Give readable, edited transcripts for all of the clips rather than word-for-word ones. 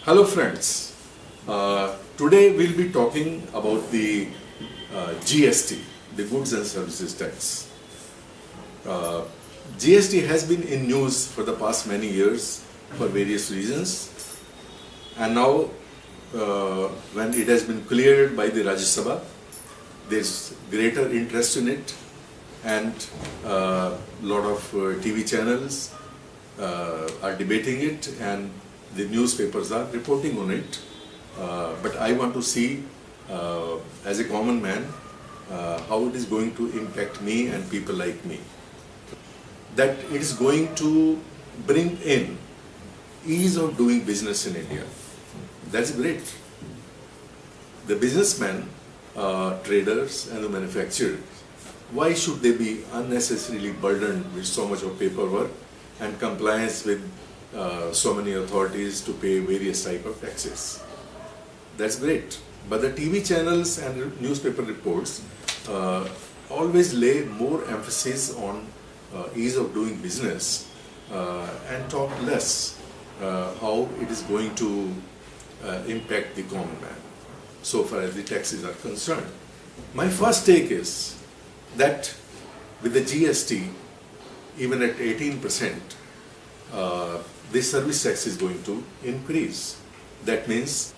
Hello friends, today we'll be talking about the GST, the Goods and Services Tax. GST has been in news for the past many years for various reasons, and now when it has been cleared by the Rajya Sabha, there's greater interest in it, and a lot of TV channels are debating it, and the newspapers are reporting on it. But I want to see, as a common man, how it is going to impact me and people like me. That it is going to bring in ease of doing business in India. That's great. The businessmen, traders and the manufacturers, why should they be unnecessarily burdened with so much of paperwork and compliance with so many authorities to pay various type of taxes? That's great. But the TV channels and newspaper reports always lay more emphasis on ease of doing business and talk less how it is going to impact the common man so far as the taxes are concerned. My first take is that with the GST, even at 18%, the service tax is going to increase. That means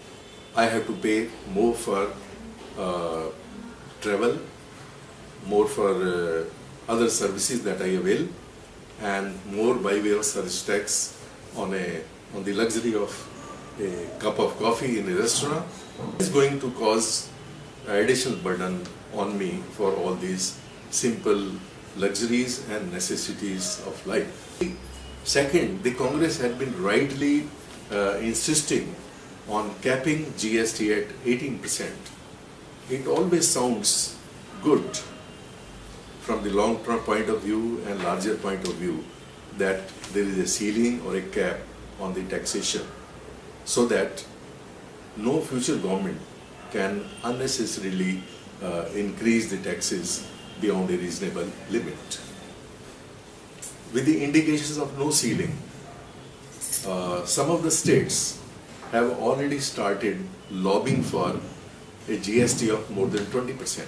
I have to pay more for travel, more for other services that I avail, and more by way of service tax on the luxury of a cup of coffee in a restaurant. It's going to cause additional burden on me for all these simple luxuries and necessities of life. Second, the Congress had been rightly insisting on capping GST at 18%. It always sounds good from the long-term point of view and larger point of view that there is a ceiling or a cap on the taxation so that no future government can unnecessarily increase the taxes beyond a reasonable limit. With the indications of no ceiling, some of the states have already started lobbying for a GST of more than 20%.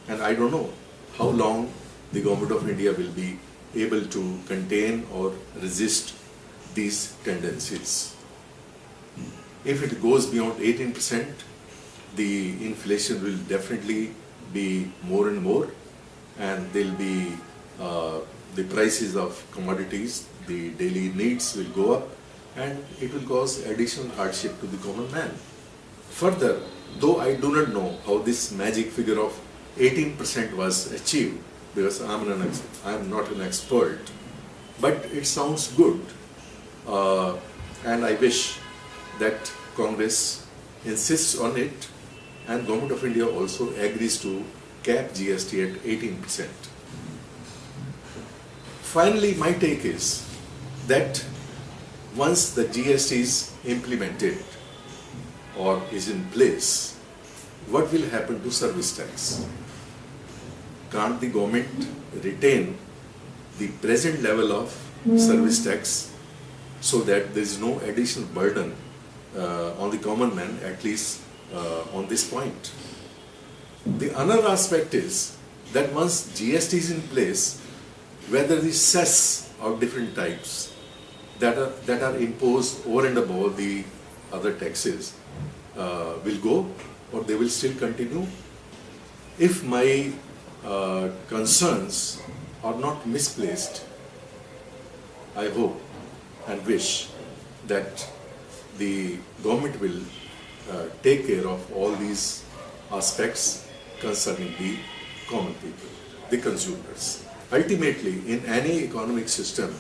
And I don't know how long the Government of India will be able to contain or resist these tendencies. If it goes beyond 18%, the inflation will definitely be more and more, and there will be the prices of commodities, the daily needs will go up, and it will cause additional hardship to the common man. Further, though I do not know how this magic figure of 18% was achieved, because I am not an expert, but it sounds good, and I wish that Congress insists on it, and Government of India also agrees to cap GST at 18%. Finally, my take is that once the GST is implemented or is in place, what will happen to service tax? Can't the government retain the present level of service tax so that there is no additional burden on the common man, at least on this point? The other aspect is that once GST is in place, whether the cess of different types that are imposed over and above the other taxes will go, or they will still continue. If my concerns are not misplaced, I hope and wish that the government will take care of all these aspects concerning the common people, the consumers. Ultimately, in any economic system,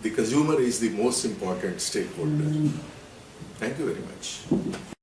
the consumer is the most important stakeholder. Thank you very much.